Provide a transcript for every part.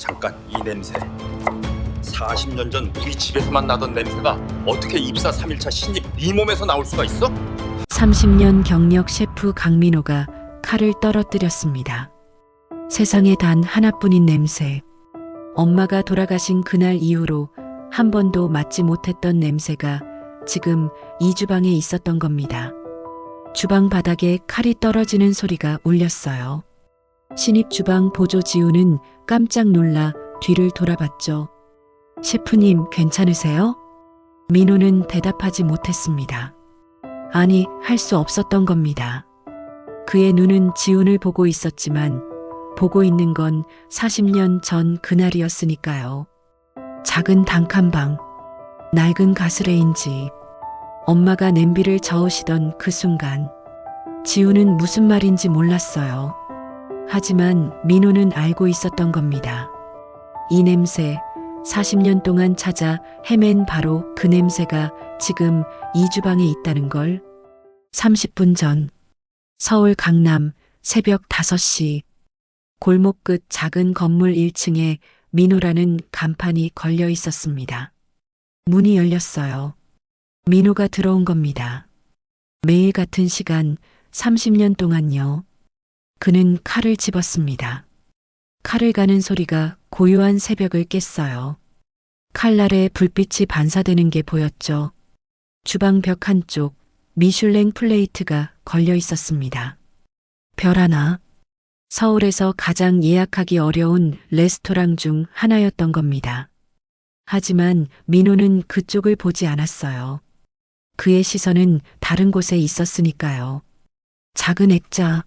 잠깐, 이 냄새. 40년 전 우리 집에서만 나던 냄새가 어떻게 입사 3일차 신입 네 몸에서 나올 수가 있어? 30년 경력 셰프 강민호가 칼을 떨어뜨렸습니다. 세상에 단 하나뿐인 냄새. 엄마가 돌아가신 그날 이후로 한 번도 맡지 못했던 냄새가 지금 이 주방에 있었던 겁니다. 주방 바닥에 칼이 떨어지는 소리가 울렸어요. 신입 주방 보조 지우는 깜짝 놀라 뒤를 돌아봤죠. 셰프님, 괜찮으세요? 민호는 대답하지 못했습니다. 아니, 할 수 없었던 겁니다. 그의 눈은 지훈을 보고 있었지만 보고 있는 건 40년 전 그날이었으니까요. 작은 단칸방, 낡은 가스레인지, 엄마가 냄비를 저으시던 그 순간 지훈은 무슨 말인지 몰랐어요. 하지만 민호는 알고 있었던 겁니다. 이 냄새, 40년 동안 찾아 헤맨 바로 그 냄새가 지금 이 주방에 있다는 걸. 30분 전, 서울 강남 새벽 5시, 골목 끝 작은 건물 1층에 민호라는 간판이 걸려 있었습니다. 문이 열렸어요. 민호가 들어온 겁니다. 매일 같은 시간 30년 동안요. 그는 칼을 집었습니다. 칼을 가는 소리가 고요한 새벽을 깼어요. 칼날에 불빛이 반사되는 게 보였죠. 주방 벽 한쪽 미슐랭 플레이트가 걸려 있었습니다. 별 하나. 서울에서 가장 예약하기 어려운 레스토랑 중 하나였던 겁니다. 하지만 민호는 그쪽을 보지 않았어요. 그의 시선은 다른 곳에 있었으니까요. 작은 액자,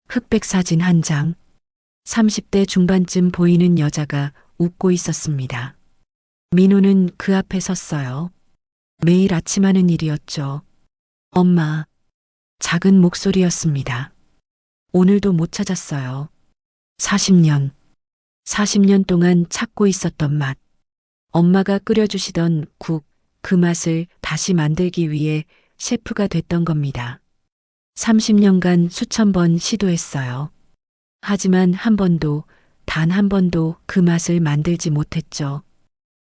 흑백 사진 한 장, 30대 중반쯤 보이는 여자가 웃고 있었습니다. 민호는 그 앞에 섰어요. 매일 아침 하는 일이었죠. 엄마. 작은 목소리였습니다. 오늘도 못 찾았어요. 40년 동안 찾고 있었던 맛. 엄마가 끓여주시던 국, 그 맛을 다시 만들기 위해 셰프가 됐던 겁니다. 30년간 수천 번 시도했어요. 하지만 한 번도, 단 한 번도 그 맛을 만들지 못했죠.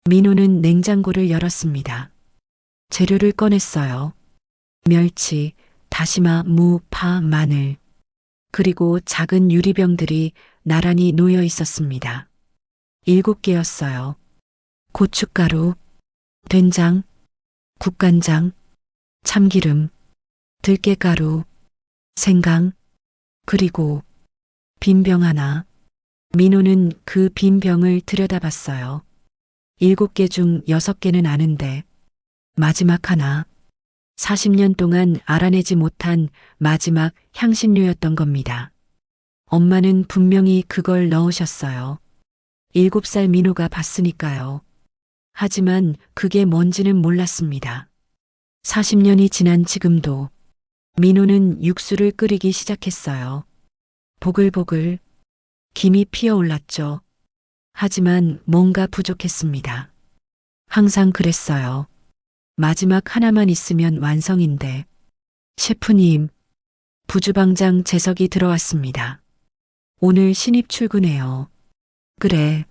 민호는 냉장고를 열었습니다. 재료를 꺼냈어요. 멸치, 다시마, 무, 파, 마늘. 그리고 작은 유리병들이 나란히 놓여 있었습니다. 7개였어요. 고춧가루, 된장, 국간장, 참기름, 들깨가루, 생강, 그리고 빈 병 하나. 민호는 그 빈 병을 들여다봤어요. 7개 중 6개는 아는데 마지막 하나. 40년 동안 알아내지 못한 마지막 향신료였던 겁니다. 엄마는 분명히 그걸 넣으셨어요. 7살 민호가 봤으니까요. 하지만 그게 뭔지는 몰랐습니다. 40년이 지난 지금도 민호는 육수를 끓이기 시작했어요. 보글보글 김이 피어올랐죠. 하지만 뭔가 부족했습니다. 항상 그랬어요. 마지막 하나만 있으면 완성인데. 셰프님, 부주방장 재석이 들어왔습니다. 오늘 신입 출근해요. 그래.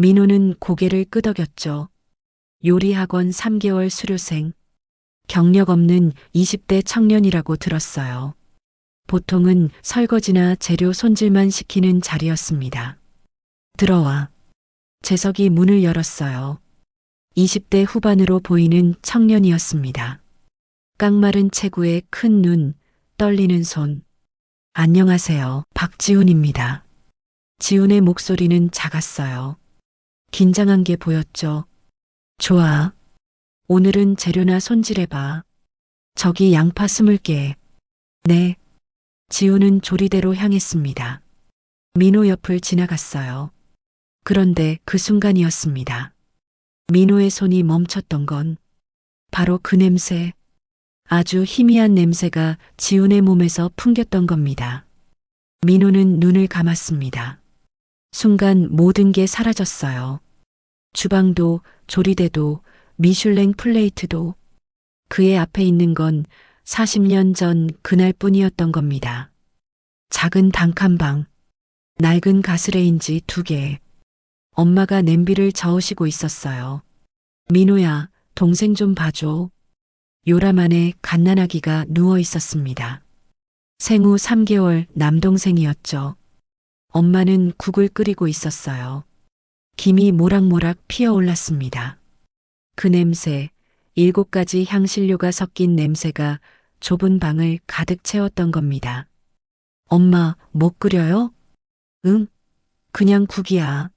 민호는 고개를 끄덕였죠. 요리학원 3개월 수료생. 경력 없는 20대 청년이라고 들었어요. 보통은 설거지나 재료 손질만 시키는 자리였습니다. 들어와. 재석이 문을 열었어요. 20대 후반으로 보이는 청년이었습니다. 깡마른 체구에 큰 눈, 떨리는 손. 안녕하세요. 박지훈입니다. 지훈의 목소리는 작았어요. 긴장한 게 보였죠. 좋아. 오늘은 재료나 손질해봐. 저기 양파 20개. 네. 지훈은 조리대로 향했습니다. 민호 옆을 지나갔어요. 그런데 그 순간이었습니다. 민호의 손이 멈췄던 건 바로 그 냄새, 아주 희미한 냄새가 지훈의 몸에서 풍겼던 겁니다. 민호는 눈을 감았습니다. 순간 모든 게 사라졌어요. 주방도, 조리대도, 미슐랭 플레이트도. 그의 앞에 있는 건 40년 전 그날뿐이었던 겁니다. 작은 단칸방, 낡은 가스레인지 2개, 엄마가 냄비를 저으시고 있었어요. 민호야, 동생 좀 봐줘. 요람안에 갓난아기가 누워 있었습니다. 생후 3개월 남동생이었죠. 엄마는 국을 끓이고 있었어요. 김이 모락모락 피어올랐습니다. 그 냄새, 7가지 향신료가 섞인 냄새가 좁은 방을 가득 채웠던 겁니다. 엄마, 뭐 끓여요? 응, 그냥 국이야.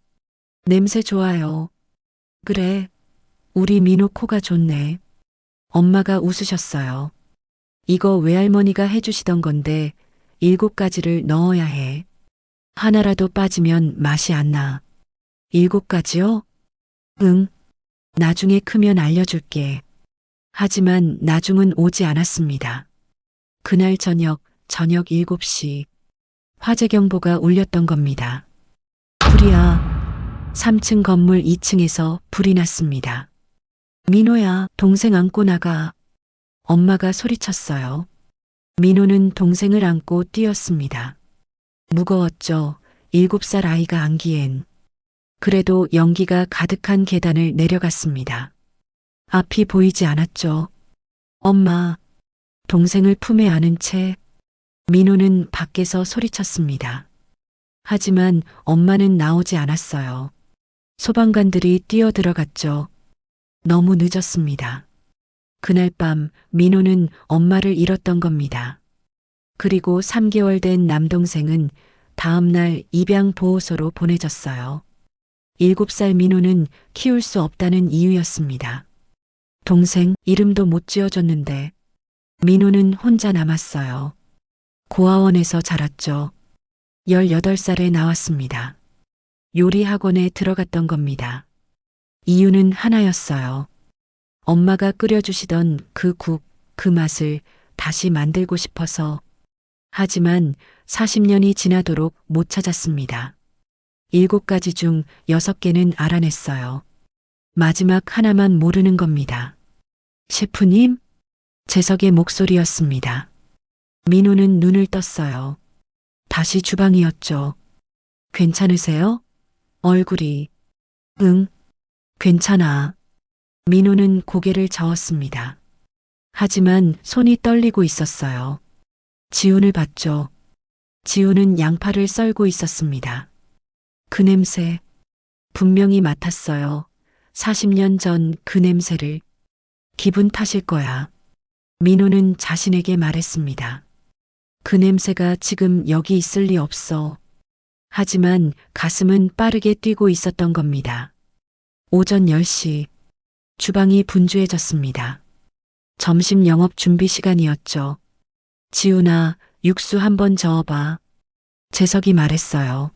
냄새 좋아요. 그래, 우리 민호 코가 좋네. 엄마가 웃으셨어요. 이거 외할머니가 해주시던 건데 7가지를 넣어야 해. 하나라도 빠지면 맛이 안 나. 7가지요? 응, 나중에 크면 알려줄게. 하지만 나중은 오지 않았습니다. 그날 저녁 7시 화재 경보가 울렸던 겁니다. 불이야. 3층 건물 2층에서 불이 났습니다. 민호야, 동생 안고 나가. 엄마가 소리쳤어요. 민호는 동생을 안고 뛰었습니다. 무거웠죠. 7살 아이가 안기엔. 그래도 연기가 가득한 계단을 내려갔습니다. 앞이 보이지 않았죠. 엄마, 동생을 품에 안은 채 민호는 밖에서 소리쳤습니다. 하지만 엄마는 나오지 않았어요. 소방관들이 뛰어들어갔죠. 너무 늦었습니다. 그날 밤 민호는 엄마를 잃었던 겁니다. 그리고 3개월 된 남동생은 다음날 입양보호소로 보내졌어요. 7살 민호는 키울 수 없다는 이유였습니다. 동생 이름도 못 지어줬는데 민호는 혼자 남았어요. 고아원에서 자랐죠. 18살에 나왔습니다. 요리 학원에 들어갔던 겁니다. 이유는 하나였어요. 엄마가 끓여주시던 그 국, 그 맛을 다시 만들고 싶어서. 하지만 40년이 지나도록 못 찾았습니다. 7가지 중 6개는 알아냈어요. 마지막 하나만 모르는 겁니다. 셰프님? 재석의 목소리였습니다. 민호는 눈을 떴어요. 다시 주방이었죠. 괜찮으세요? 얼굴이. 응, 괜찮아. 민호는 고개를 저었습니다. 하지만 손이 떨리고 있었어요. 지훈을 봤죠. 지훈은 양파를 썰고 있었습니다. 그 냄새, 분명히 맡았어요. 40년 전 그 냄새를. 기분 탓일 거야. 민호는 자신에게 말했습니다. 그 냄새가 지금 여기 있을 리 없어. 하지만 가슴은 빠르게 뛰고 있었던 겁니다. 오전 10시, 주방이 분주해졌습니다. 점심 영업 준비 시간이었죠. 지훈아, 육수 한번 저어봐. 재석이 말했어요.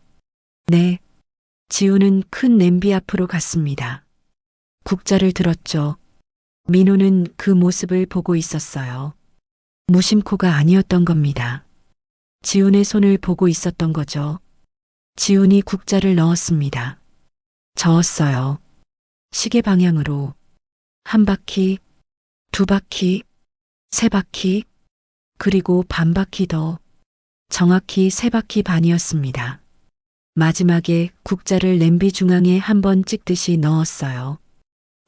네. 지훈은 큰 냄비 앞으로 갔습니다. 국자를 들었죠. 민호는 그 모습을 보고 있었어요. 무심코가 아니었던 겁니다. 지훈의 손을 보고 있었던 거죠. 지훈이 국자를 넣었습니다. 저었어요. 시계 방향으로. 1바퀴, 2바퀴, 3바퀴, 그리고 반바퀴 더. 정확히 3바퀴 반이었습니다. 마지막에 국자를 냄비 중앙에 한번 찍듯이 넣었어요.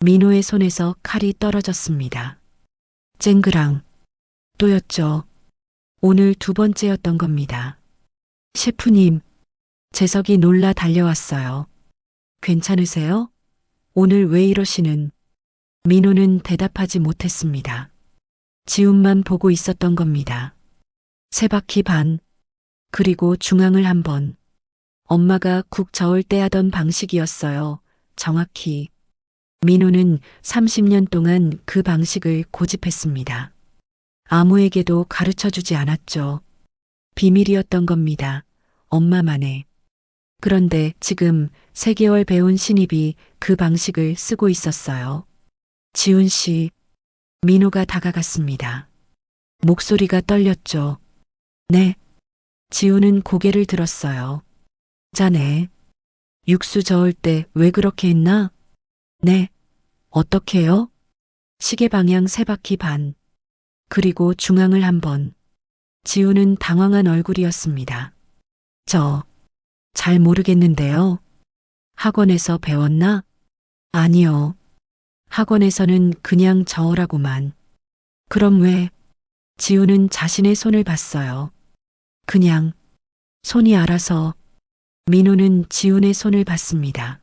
민호의 손에서 칼이 떨어졌습니다. 쨍그랑. 또였죠. 오늘 2번째였던 겁니다. 셰프님, 재석이 놀라 달려왔어요. 괜찮으세요? 오늘 왜 이러시는? 민호는 대답하지 못했습니다. 지훈만 보고 있었던 겁니다. 3바퀴 반, 그리고 중앙을 한번. 엄마가 국 저을 때 하던 방식이었어요. 정확히. 민호는 30년 동안 그 방식을 고집했습니다. 아무에게도 가르쳐 주지 않았죠. 비밀이었던 겁니다. 엄마만의. 그런데 지금 3개월 배운 신입이 그 방식을 쓰고 있었어요. 지훈 씨, 민호가 다가갔습니다. 목소리가 떨렸죠. 네. 지훈은 고개를 들었어요. 자네. 육수 저을 때 왜 그렇게 했나? 네. 어떻게요? 시계 방향 3바퀴 반. 그리고 중앙을 한번. 지훈은 당황한 얼굴이었습니다. 잘 모르겠는데요. 학원에서 배웠나? 아니요. 학원에서는 그냥 저으라고만. 그럼 왜? 지우는 자신의 손을 봤어요. 그냥 손이 알아서. 민호는 지훈의 손을 봤습니다.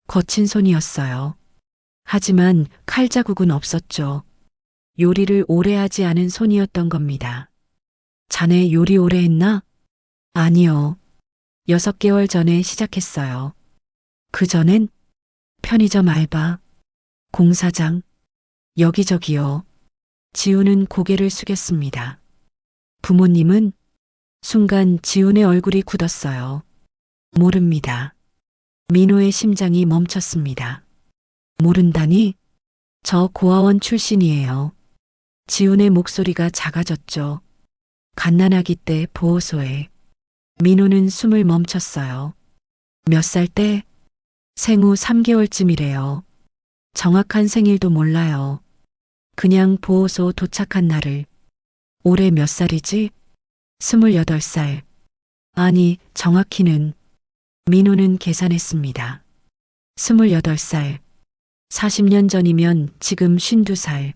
거친 손이었어요. 하지만 칼 자국은 없었죠. 요리를 오래 하지 않은 손이었던 겁니다. 자네 요리 오래 했나? 아니요. 6개월 전에 시작했어요. 그 전엔 편의점 알바, 공사장, 여기저기요. 지훈은 고개를 숙였습니다. 부모님은? 순간 지훈의 얼굴이 굳었어요. 모릅니다. 민호의 심장이 멈췄습니다. 모른다니? 저 고아원 출신이에요. 지훈의 목소리가 작아졌죠. 갓난아기 때 보호소에. 민호는 숨을 멈췄어요. 몇 살 때? 생후 3개월쯤이래요. 정확한 생일도 몰라요. 그냥 보호소 도착한 날을. 올해 몇 살이지? 28살. 아니, 정확히는. 민호는 계산했습니다. 28살. 40년 전이면 지금 52살.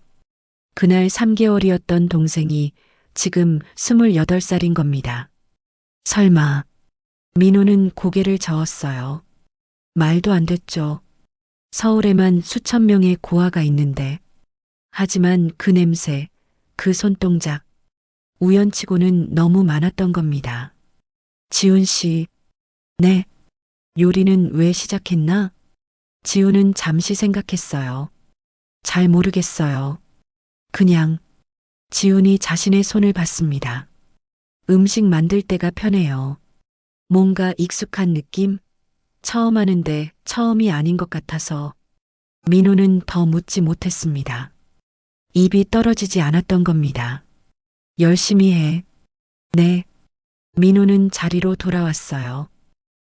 그날 3개월이었던 동생이 지금 28살인 겁니다. 설마. 민호는 고개를 저었어요. 말도 안 됐죠. 서울에만 수천 명의 고아가 있는데. 하지만 그 냄새, 그 손동작, 우연치고는 너무 많았던 겁니다. 지훈 씨. 네. 요리는 왜 시작했나? 지훈은 잠시 생각했어요. 잘 모르겠어요. 그냥. 지훈이 자신의 손을 봤습니다. 음식 만들 때가 편해요. 뭔가 익숙한 느낌? 처음 하는데 처음이 아닌 것 같아서. 민호는 더 묻지 못했습니다. 입이 떨어지지 않았던 겁니다. 열심히 해. 네. 민호는 자리로 돌아왔어요.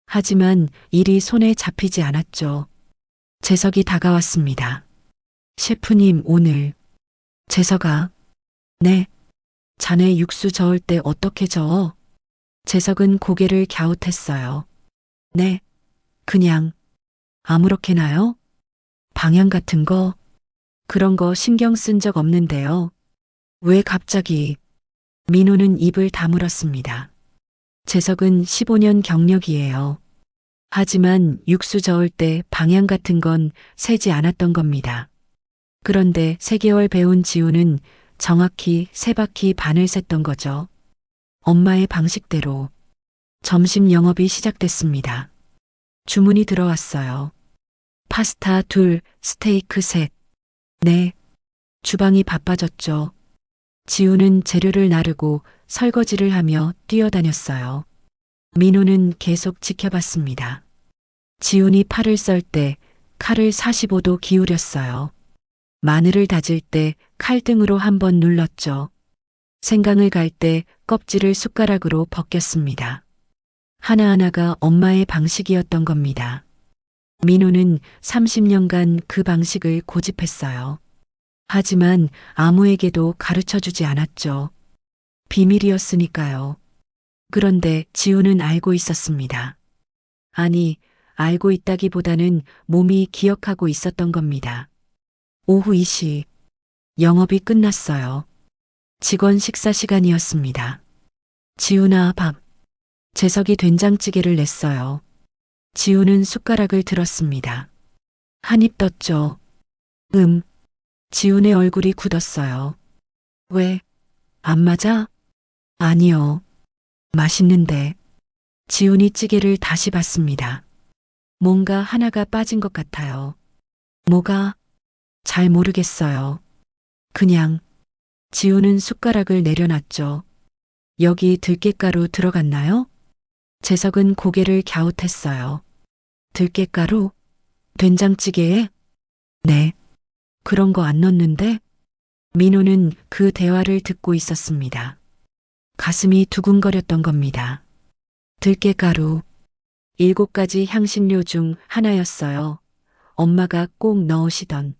하지만 일이 손에 잡히지 않았죠. 재석이 다가왔습니다. 셰프님, 오늘. 재석아. 네. 자네 육수 저을 때 어떻게 저어? 재석은 고개를 갸웃했어요. 네. 그냥. 아무렇게나요? 방향 같은 거? 그런 거 신경 쓴 적 없는데요. 왜 갑자기? 민호는 입을 다물었습니다. 재석은 15년 경력이에요. 하지만 육수 저을 때 방향 같은 건 세지 않았던 겁니다. 그런데 3개월 배운 지우는 정확히 3바퀴 반을 셌던 거죠. 엄마의 방식대로. 점심 영업이 시작됐습니다. 주문이 들어왔어요. 파스타 2, 스테이크 3. 네. 주방이 바빠졌죠. 지우는 재료를 나르고 설거지를 하며 뛰어다녔어요. 민호는 계속 지켜봤습니다. 지훈이 팔을 썰 때 칼을 45도 기울였어요. 마늘을 다질 때 칼등으로 한번 눌렀죠. 생강을 갈 때 껍질을 숟가락으로 벗겼습니다. 하나하나가 엄마의 방식이었던 겁니다. 민호는 30년간 그 방식을 고집했어요. 하지만 아무에게도 가르쳐 주지 않았죠. 비밀이었으니까요. 그런데 지우는 알고 있었습니다. 아니, 알고 있다기보다는 몸이 기억하고 있었던 겁니다. 오후 2시. 영업이 끝났어요. 직원 식사 시간이었습니다. 지훈아, 밥. 재석이 된장찌개를 냈어요. 지훈은 숟가락을 들었습니다. 한 입 떴죠. 지훈의 얼굴이 굳었어요. 왜? 안 맞아? 아니요. 맛있는데. 지훈이 찌개를 다시 봤습니다. 뭔가 하나가 빠진 것 같아요. 뭐가? 잘 모르겠어요. 그냥. 지훈은 숟가락을 내려놨죠. 여기 들깨가루 들어갔나요? 재석은 고개를 갸웃했어요. 들깨가루? 된장찌개에? 네. 그런 거 안 넣는데? 민호는 그 대화를 듣고 있었습니다. 가슴이 두근거렸던 겁니다. 들깨가루. 7가지 향신료 중 하나였어요. 엄마가 꼭 넣으시던.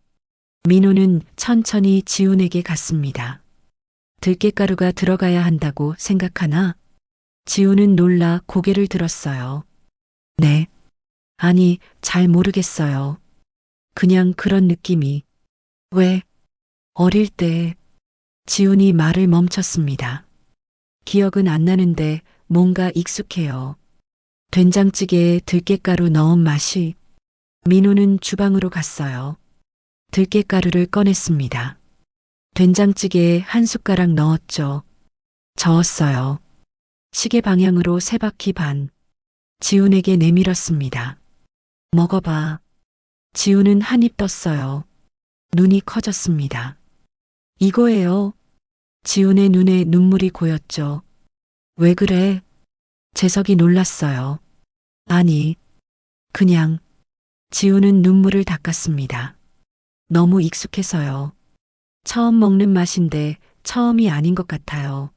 민호는 천천히 지훈에게 갔습니다. 들깨가루가 들어가야 한다고 생각하나? 지훈은 놀라 고개를 들었어요. 네. 아니, 잘 모르겠어요. 그냥 그런 느낌이. 왜? 어릴 때 지훈이 말을 멈췄습니다. 기억은 안 나는데 뭔가 익숙해요. 된장찌개에 들깨가루 넣은 맛이. 민호는 주방으로 갔어요. 들깨가루를 꺼냈습니다. 된장찌개에 한 숟가락 넣었죠. 저었어요. 시계 방향으로 세 바퀴 반. 지훈에게 내밀었습니다. 먹어봐. 지훈은 한 입 떴어요. 눈이 커졌습니다. 이거예요. 지훈의 눈에 눈물이 고였죠. 왜 그래? 재석이 놀랐어요. 아니, 그냥. 지훈은 눈물을 닦았습니다. 너무 익숙해서요. 처음 먹는 맛인데 처음이 아닌 것 같아요.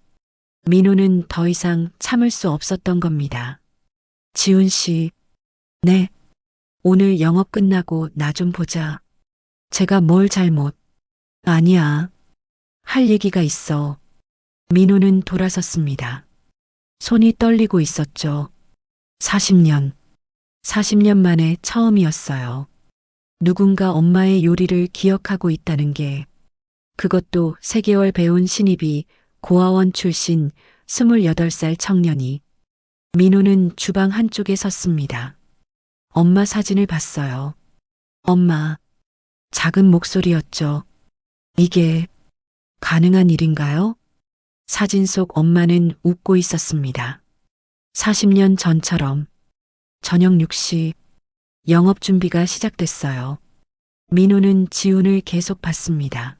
민호는 더 이상 참을 수 없었던 겁니다. 지훈 씨, 네. 오늘 영업 끝나고 나 좀 보자. 제가 뭘 잘못. 아니야. 할 얘기가 있어. 민호는 돌아섰습니다. 손이 떨리고 있었죠. 40년. 40년 만에 처음이었어요. 누군가 엄마의 요리를 기억하고 있다는 게, 그것도 3개월 배운 신입이 고아원 출신 28살 청년이. 민호는 주방 한쪽에 섰습니다. 엄마 사진을 봤어요. 엄마. 작은 목소리였죠. 이게 가능한 일인가요? 사진 속 엄마는 웃고 있었습니다. 40년 전처럼. 저녁 6시 영업 준비가 시작됐어요. 민호는 지훈을 계속 봤습니다.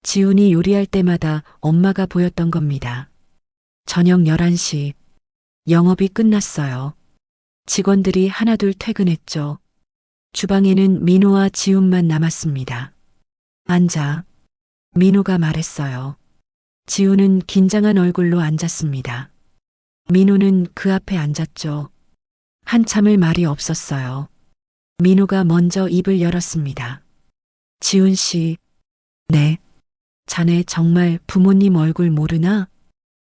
지훈이 요리할 때마다 엄마가 보였던 겁니다. 저녁 11시 영업이 끝났어요. 직원들이 하나둘 퇴근했죠. 주방에는 민호와 지훈만 남았습니다. 앉아. 민호가 말했어요. 지훈은 긴장한 얼굴로 앉았습니다. 민호는 그 앞에 앉았죠. 한참을 말이 없었어요. 민호가 먼저 입을 열었습니다. 지훈 씨, 네. 자네 정말 부모님 얼굴 모르나?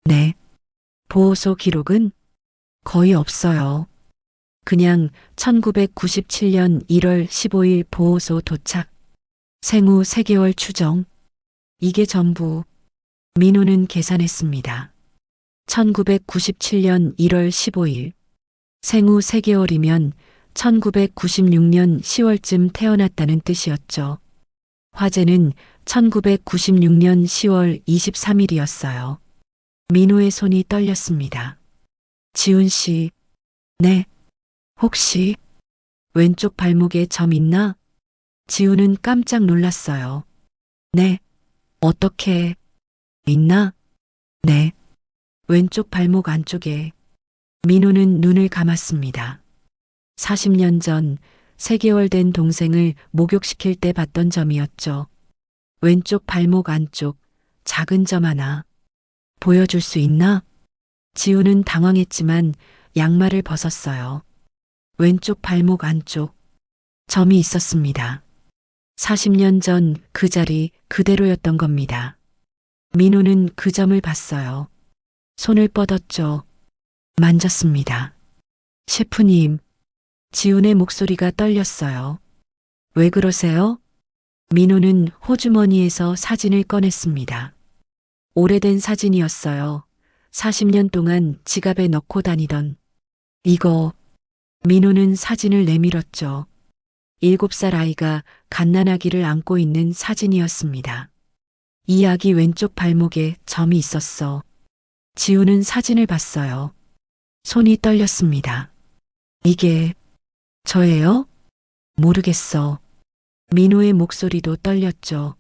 네. 보호소 기록은? 거의 없어요. 그냥 1997년 1월 15일 보호소 도착. 생후 3개월 추정. 이게 전부. 민호는 계산했습니다. 1997년 1월 15일. 생후 3개월이면 1996년 10월쯤 태어났다는 뜻이었죠. 화재는 1996년 10월 23일이었어요. 민호의 손이 떨렸습니다. 지훈 씨, 네. 혹시 왼쪽 발목에 점 있나? 지훈은 깜짝 놀랐어요. 네. 어떻게 있나? 네. 왼쪽 발목 안쪽에. 민호는 눈을 감았습니다. 40년 전 3개월 된 동생을 목욕시킬 때 봤던 점이었죠. 왼쪽 발목 안쪽 작은 점 하나. 보여줄 수 있나? 지훈은 당황했지만 양말을 벗었어요. 왼쪽 발목 안쪽 점이 있었습니다. 40년 전 그 자리 그대로였던 겁니다. 민호는 그 점을 봤어요. 손을 뻗었죠. 만졌습니다. 셰프님, 지훈의 목소리가 떨렸어요. 왜 그러세요? 민호는 호주머니에서 사진을 꺼냈습니다. 오래된 사진이었어요. 40년 동안 지갑에 넣고 다니던. 이거. 민호는 사진을 내밀었죠. 7살 아이가 갓난아기를 안고 있는 사진이었습니다. 이 아기 왼쪽 발목에 점이 있었어. 지훈은 사진을 봤어요. 손이 떨렸습니다. 이게 저예요? 모르겠어. 민호의 목소리도 떨렸죠.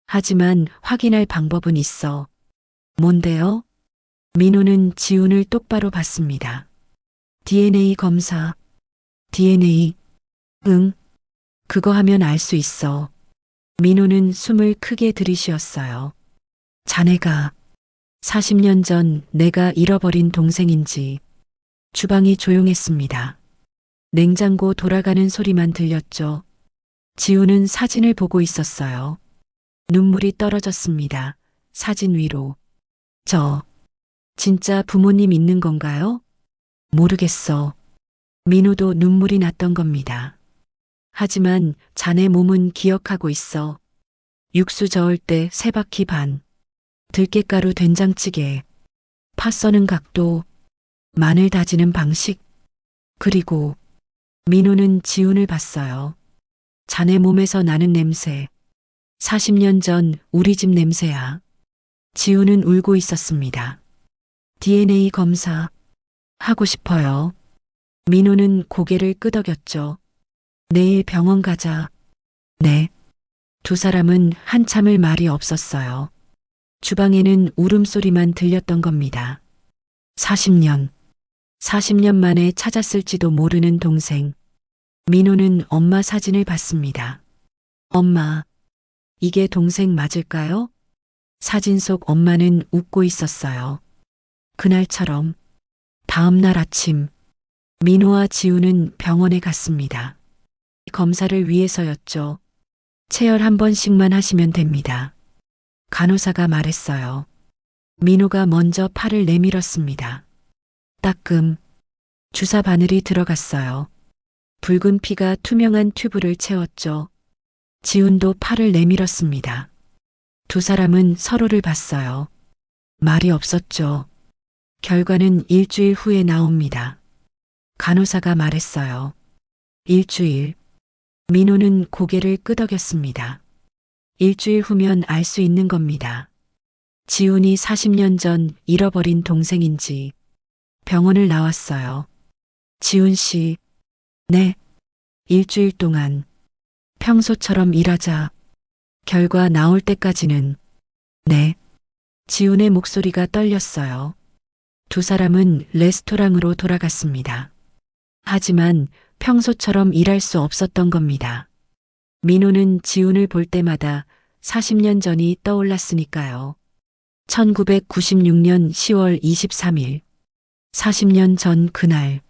하지만 확인할 방법은 있어. 뭔데요? 민호는 지훈을 똑바로 봤습니다. DNA 검사. DNA. 응. 그거 하면 알 수 있어. 민호는 숨을 크게 들이쉬었어요. 자네가 40년 전 내가 잃어버린 동생인지. 주방이 조용했습니다. 냉장고 돌아가는 소리만 들렸죠. 지훈은 사진을 보고 있었어요. 눈물이 떨어졌습니다. 사진 위로. 진짜 부모님 있는 건가요? 모르겠어. 민호도 눈물이 났던 겁니다. 하지만 자네 몸은 기억하고 있어. 육수 저을 때 3바퀴 반, 들깨가루 된장찌개, 파 써는 각도, 마늘 다지는 방식, 그리고 민호는 지훈을 봤어요. 자네 몸에서 나는 냄새. 40년 전 우리 집 냄새야. 지훈은 울고 있었습니다. DNA 검사 하고 싶어요. 민호는 고개를 끄덕였죠. 내일 병원 가자. 네. 두 사람은 한참을 말이 없었어요. 주방에는 울음소리만 들렸던 겁니다. 40년 만에 찾았을지도 모르는 동생. 민호는 엄마 사진을 봤습니다. 엄마, 이게 동생 맞을까요? 사진 속 엄마는 웃고 있었어요. 그날처럼 다음 날 아침 민호와 지우는 병원에 갔습니다. 검사를 위해서였죠. 체열 한 번씩만 하시면 됩니다. 간호사가 말했어요. 민호가 먼저 팔을 내밀었습니다. 따끔. 주사 바늘이 들어갔어요. 붉은 피가 투명한 튜브를 채웠죠. 지훈도 팔을 내밀었습니다. 두 사람은 서로를 봤어요. 말이 없었죠. 결과는 일주일 후에 나옵니다. 간호사가 말했어요. 일주일. 민호는 고개를 끄덕였습니다. 일주일 후면 알 수 있는 겁니다. 지훈이 40년 전 잃어버린 동생인지. 병원을 나왔어요. 지훈 씨. 네. 일주일 동안 평소처럼 일하자. 결과 나올 때까지는. 네. 지훈의 목소리가 떨렸어요. 두 사람은 레스토랑으로 돌아갔습니다. 하지만 평소처럼 일할 수 없었던 겁니다. 민호는 지훈을 볼 때마다 40년 전이 떠올랐으니까요. 1996년 10월 23일. 40년 전 그날.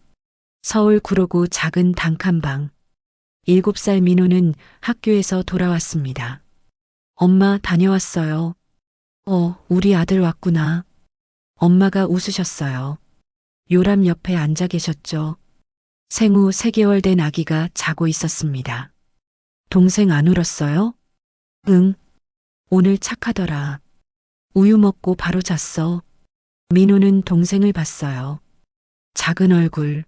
서울 구로구 작은 단칸방. 7살 민호는 학교에서 돌아왔습니다. 엄마 다녀왔어요. 우리 아들 왔구나. 엄마가 웃으셨어요. 요람 옆에 앉아 계셨죠. 생후 3개월 된 아기가 자고 있었습니다. 동생 안 울었어요? 응. 오늘 착하더라. 우유 먹고 바로 잤어. 민호는 동생을 봤어요. 작은 얼굴,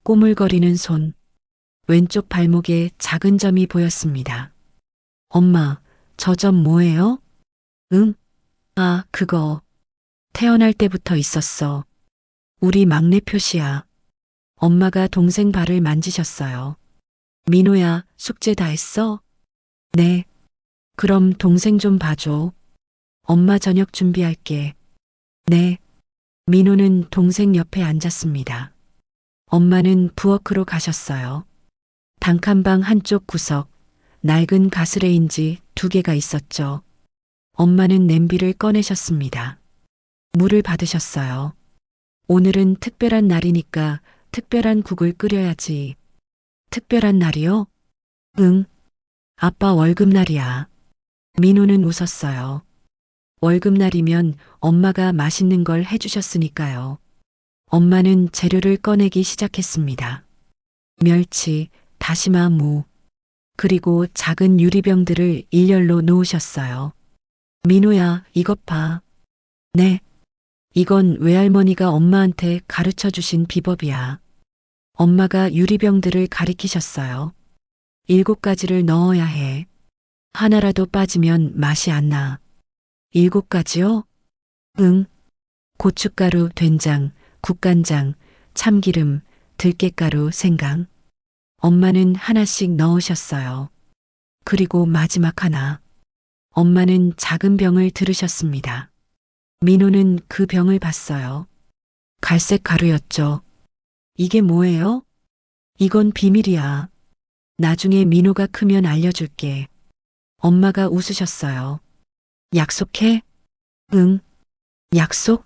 꼬물거리는 손, 왼쪽 발목에 작은 점이 보였습니다. 엄마, 저 점 뭐예요? 응? 아, 그거. 태어날 때부터 있었어. 우리 막내 표시야. 엄마가 동생 발을 만지셨어요. 민호야, 숙제 다 했어? 네. 그럼 동생 좀 봐줘. 엄마 저녁 준비할게. 네. 민호는 동생 옆에 앉았습니다. 엄마는 부엌으로 가셨어요. 단칸방 한쪽 구석, 낡은 가스레인지 2개가 있었죠. 엄마는 냄비를 꺼내셨습니다. 물을 받으셨어요. 오늘은 특별한 날이니까 특별한 국을 끓여야지. 특별한 날이요? 응. 아빠 월급날이야. 민호는 웃었어요. 월급날이면 엄마가 맛있는 걸 해주셨으니까요. 엄마는 재료를 꺼내기 시작했습니다. 멸치, 다시마, 무, 그리고 작은 유리병들을 일렬로 놓으셨어요. 민호야, 이것 봐. 네. 이건 외할머니가 엄마한테 가르쳐 주신 비법이야. 엄마가 유리병들을 가리키셨어요. 7가지를 넣어야 해. 하나라도 빠지면 맛이 안 나. 7가지요? 응. 고춧가루, 된장, 국간장, 참기름, 들깨가루, 생강. 엄마는 하나씩 넣으셨어요. 그리고 마지막 하나. 엄마는 작은 병을 들으셨습니다. 민호는 그 병을 봤어요. 갈색 가루였죠. 이게 뭐예요? 이건 비밀이야. 나중에 민호가 크면 알려줄게. 엄마가 웃으셨어요. 약속해? 응. 약속?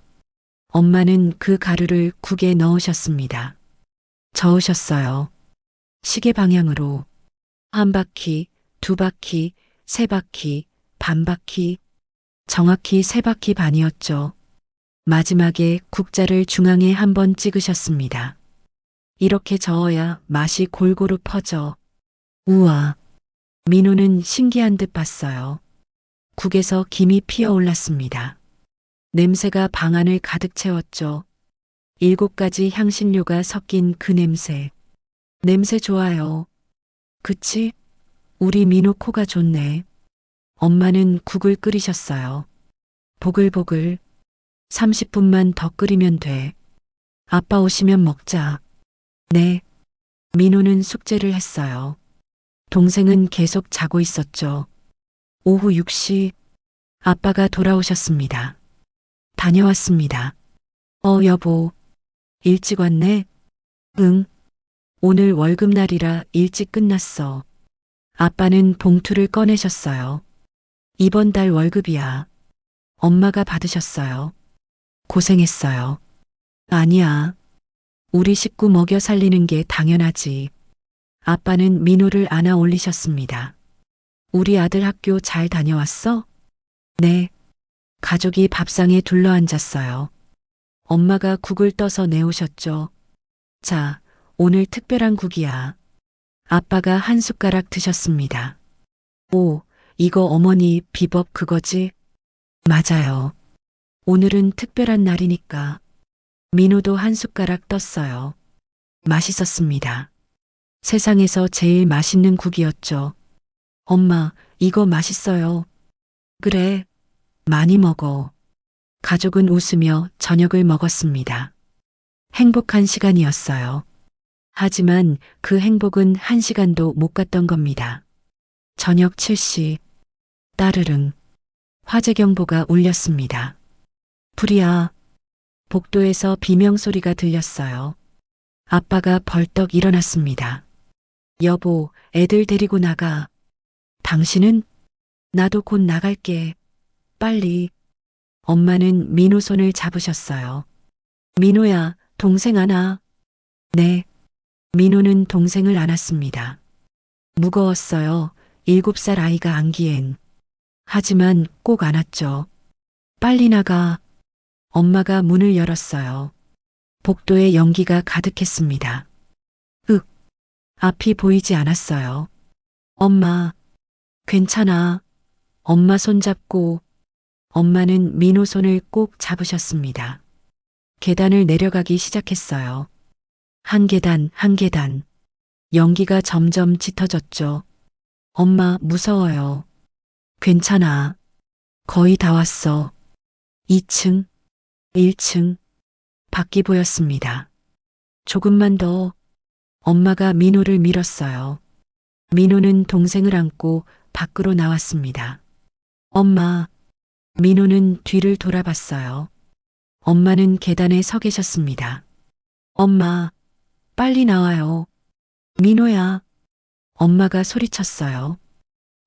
엄마는 그 가루를 국에 넣으셨습니다. 저으셨어요. 시계 방향으로. 1바퀴, 2바퀴, 3바퀴, 반바퀴. 정확히 3바퀴 반이었죠. 마지막에 국자를 중앙에 1번 찍으셨습니다. 이렇게 저어야 맛이 골고루 퍼져. 우와. 민호는 신기한 듯 봤어요. 국에서 김이 피어올랐습니다. 냄새가 방 안을 가득 채웠죠. 7가지 향신료가 섞인 그 냄새. 냄새 좋아요. 그치? 우리 민호 코가 좋네. 엄마는 국을 끓이셨어요. 보글보글. 30분만 더 끓이면 돼. 아빠 오시면 먹자. 네. 민호는 숙제를 했어요. 동생은 계속 자고 있었죠. 오후 6시 아빠가 돌아오셨습니다. 다녀왔습니다. 여보. 일찍 왔네? 응. 오늘 월급날이라 일찍 끝났어. 아빠는 봉투를 꺼내셨어요. 이번 달 월급이야. 엄마가 받으셨어요. 고생했어요. 아니야. 우리 식구 먹여 살리는 게 당연하지. 아빠는 민호를 안아 올리셨습니다. 우리 아들 학교 잘 다녀왔어? 네. 가족이 밥상에 둘러앉았어요. 엄마가 국을 떠서 내오셨죠. 자, 오늘 특별한 국이야. 아빠가 한 숟가락 드셨습니다. 오, 이거 어머니 비법 그거지? 맞아요. 오늘은 특별한 날이니까. 민호도 한 숟가락 떴어요. 맛있었습니다. 세상에서 제일 맛있는 국이었죠. 엄마, 이거 맛있어요. 그래, 많이 먹어. 가족은 웃으며 저녁을 먹었습니다. 행복한 시간이었어요. 하지만 그 행복은 1시간도 못 갔던 겁니다. 저녁 7시, 따르릉, 화재 경보가 울렸습니다. 불이야. 복도에서 비명소리가 들렸어요. 아빠가 벌떡 일어났습니다. 여보, 애들 데리고 나가. 당신은? 나도 곧 나갈게. 빨리. 엄마는 민호 손을 잡으셨어요. 민호야, 동생 안아. 네. 민호는 동생을 안았습니다. 무거웠어요. 7살 아이가 안기엔. 하지만 꼭 안았죠. 빨리 나가. 엄마가 문을 열었어요. 복도에 연기가 가득했습니다. 앞이 보이지 않았어요. 엄마, 괜찮아. 엄마 손잡고. 엄마는 민호 손을 꼭 잡으셨습니다. 계단을 내려가기 시작했어요. 한 계단, 한 계단. 연기가 점점 짙어졌죠. 엄마, 무서워요. 괜찮아. 거의 다 왔어. 2층, 1층. 밖이 보였습니다. 조금만 더. 엄마가 민호를 밀었어요. 민호는 동생을 안고 밖으로 나왔습니다. 엄마. 민호는 뒤를 돌아봤어요. 엄마는 계단에 서 계셨습니다. 엄마, 빨리 나와요. 민호야. 엄마가 소리쳤어요.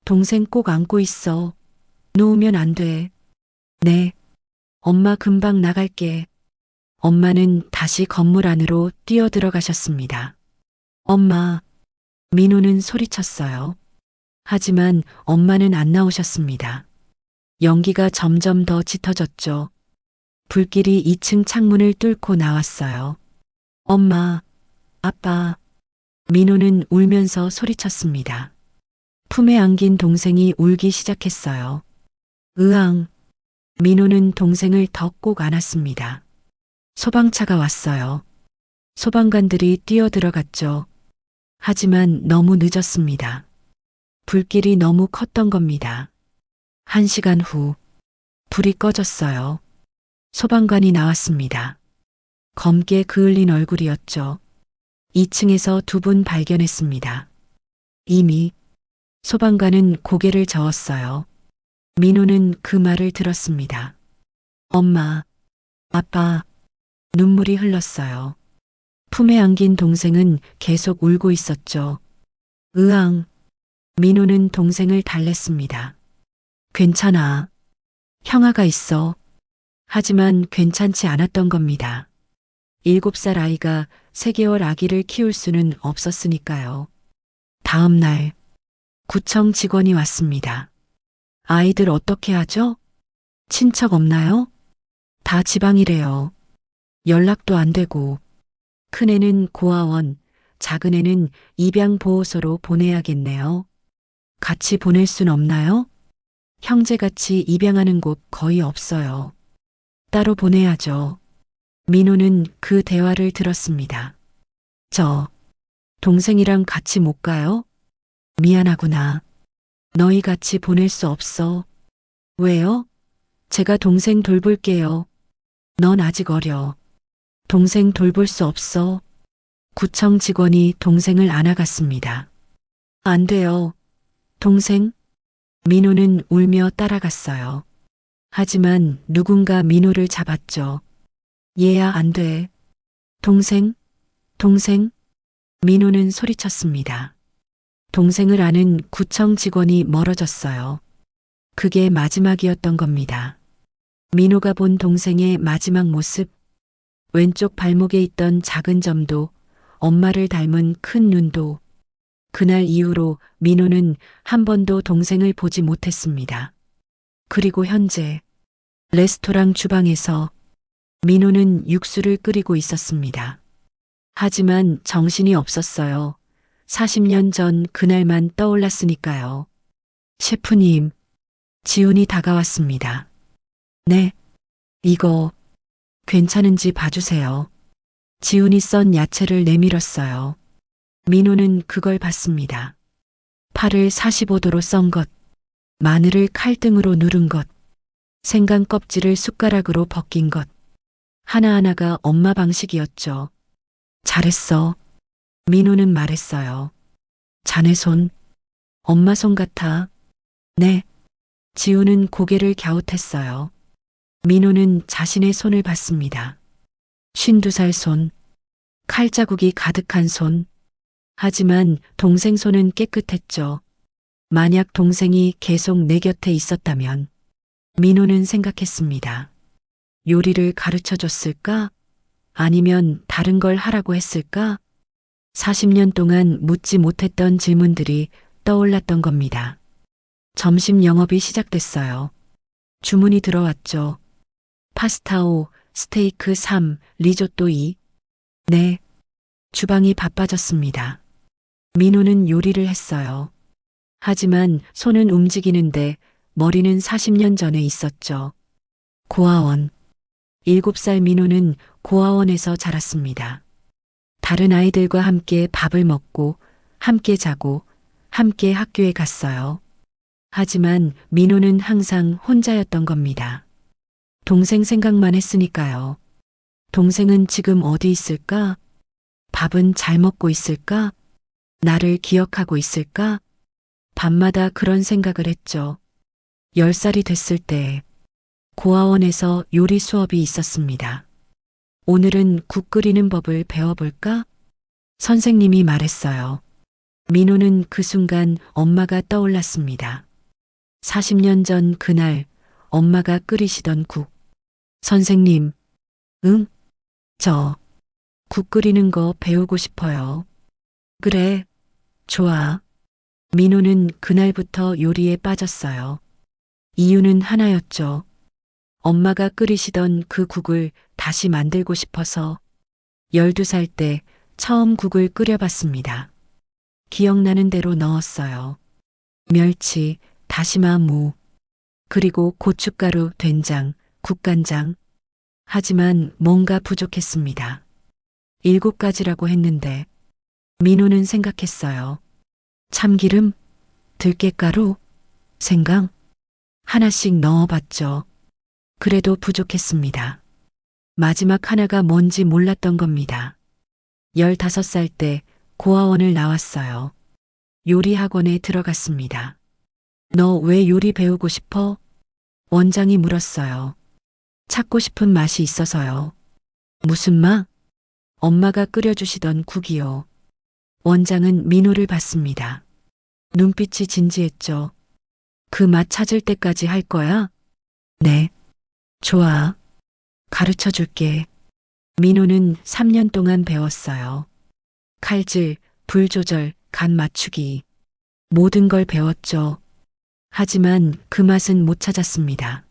동생 꼭 안고 있어. 놓으면 안 돼. 네. 엄마 금방 나갈게. 엄마는 다시 건물 안으로 뛰어 들어가셨습니다. 엄마. 민호는 소리쳤어요. 하지만 엄마는 안 나오셨습니다. 연기가 점점 더 짙어졌죠. 불길이 2층 창문을 뚫고 나왔어요. 엄마, 아빠. 민호는 울면서 소리쳤습니다. 품에 안긴 동생이 울기 시작했어요. 으앙. 민호는 동생을 더 꼭 안았습니다. 소방차가 왔어요. 소방관들이 뛰어 들어갔죠. 하지만 너무 늦었습니다. 불길이 너무 컸던 겁니다. 1시간 후, 불이 꺼졌어요. 소방관이 나왔습니다. 검게 그을린 얼굴이었죠. 2층에서 2분 발견했습니다. 이미. 소방관은 고개를 저었어요. 민호는 그 말을 들었습니다. 엄마, 아빠. 눈물이 흘렀어요. 품에 안긴 동생은 계속 울고 있었죠. 으앙. 민호는 동생을 달랬습니다. 괜찮아. 형아가 있어. 하지만 괜찮지 않았던 겁니다. 7살 아이가 3개월 아기를 키울 수는 없었으니까요. 다음 날, 구청 직원이 왔습니다. 아이들 어떻게 하죠? 친척 없나요? 다 지방이래요. 연락도 안 되고. 큰애는 고아원, 작은애는 입양보호소로 보내야겠네요. 같이 보낼 순 없나요? 형제같이 입양하는 곳 거의 없어요. 따로 보내야죠. 민호는 그 대화를 들었습니다. 저, 동생이랑 같이 못 가요? 미안하구나. 너희 같이 보낼 수 없어. 왜요? 제가 동생 돌볼게요. 넌 아직 어려. 동생 돌볼 수 없어. 구청 직원이 동생을 안아갔습니다. 안 돼요. 동생? 민호는 울며 따라갔어요. 하지만 누군가 민호를 잡았죠. 얘야, 안 돼. 동생? 동생? 민호는 소리쳤습니다. 동생을 아는 구청 직원이 멀어졌어요. 그게 마지막이었던 겁니다. 민호가 본 동생의 마지막 모습, 왼쪽 발목에 있던 작은 점도, 엄마를 닮은 큰 눈도, 그날 이후로 민호는 한 번도 동생을 보지 못했습니다. 그리고 현재 레스토랑 주방에서 민호는 육수를 끓이고 있었습니다. 하지만 정신이 없었어요. 40년 전 그날만 떠올랐으니까요. 셰프님, 지훈이 다가왔습니다. 네, 이거 괜찮은지 봐주세요. 지훈이 썬 야채를 내밀었어요. 민호는 그걸 봤습니다. 파를 45도로 썬 것, 마늘을 칼등으로 누른 것, 생강 껍질을 숟가락으로 벗긴 것. 하나하나가 엄마 방식이었죠. 잘했어. 민호는 말했어요. 자네 손, 엄마 손 같아. 네. 지우는 고개를 갸웃했어요. 민호는 자신의 손을 봤습니다. 52살 손, 칼자국이 가득한 손. 하지만 동생 손은 깨끗했죠. 만약 동생이 계속 내 곁에 있었다면, 민호는 생각했습니다. 요리를 가르쳐 줬을까? 아니면 다른 걸 하라고 했을까? 40년 동안 묻지 못했던 질문들이 떠올랐던 겁니다. 점심 영업이 시작됐어요. 주문이 들어왔죠. 파스타 5, 스테이크 3, 리조또 2. 네. 주방이 바빠졌습니다. 민호는 요리를 했어요. 하지만 손은 움직이는데 머리는 40년 전에 있었죠. 고아원. 7살 민호는 고아원에서 자랐습니다. 다른 아이들과 함께 밥을 먹고, 함께 자고, 함께 학교에 갔어요. 하지만 민호는 항상 혼자였던 겁니다. 동생 생각만 했으니까요. 동생은 지금 어디 있을까? 밥은 잘 먹고 있을까? 나를 기억하고 있을까? 밤마다 그런 생각을 했죠. 10살이 됐을 때 고아원에서 요리 수업이 있었습니다. 오늘은 국 끓이는 법을 배워볼까? 선생님이 말했어요. 민호는 그 순간 엄마가 떠올랐습니다. 40년 전 그날 엄마가 끓이시던 국. 선생님, 응? 저 국 끓이는 거 배우고 싶어요. 그래, 좋아. 민호는 그날부터 요리에 빠졌어요. 이유는 하나였죠. 엄마가 끓이시던 그 국을 다시 만들고 싶어서 12살 때 처음 국을 끓여봤습니다. 기억나는 대로 넣었어요. 멸치, 다시마, 무, 그리고 고춧가루, 된장, 국간장. 하지만 뭔가 부족했습니다. 7가지라고 했는데 민호는 생각했어요. 참기름, 들깨가루, 생강. 하나씩 넣어봤죠. 그래도 부족했습니다. 마지막 하나가 뭔지 몰랐던 겁니다. 15살 때 고아원을 나왔어요. 요리 학원에 들어갔습니다. 너 왜 요리 배우고 싶어? 원장이 물었어요. 찾고 싶은 맛이 있어서요. 무슨 맛? 엄마가 끓여주시던 국이요. 원장은 민호를 봤습니다. 눈빛이 진지했죠. 그 맛 찾을 때까지 할 거야? 네. 좋아. 가르쳐 줄게. 민호는 3년 동안 배웠어요. 칼질, 불 조절, 간 맞추기. 모든 걸 배웠죠. 하지만 그 맛은 못 찾았습니다.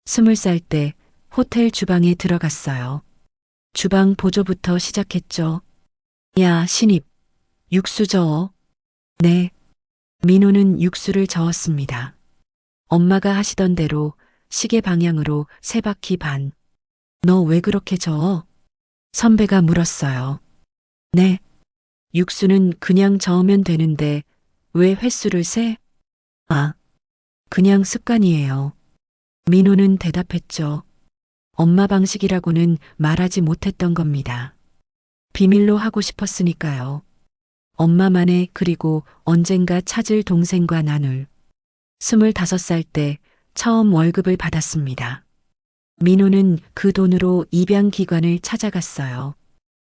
20살 때 호텔 주방에 들어갔어요. 주방 보조부터 시작했죠. 야, 신입. 육수 저어. 네. 민호는 육수를 저었습니다. 엄마가 하시던 대로 시계 방향으로 3바퀴 반. 너 왜 그렇게 저어? 선배가 물었어요. 네. 육수는 그냥 저으면 되는데 왜 횟수를 세? 아, 그냥 습관이에요. 민호는 대답했죠. 엄마 방식이라고는 말하지 못했던 겁니다. 비밀로 하고 싶었으니까요. 엄마만의 그리고 언젠가 찾을 동생과 나눌. 25살 때 처음 월급을 받았습니다. 민호는 그 돈으로 입양기관을 찾아갔어요.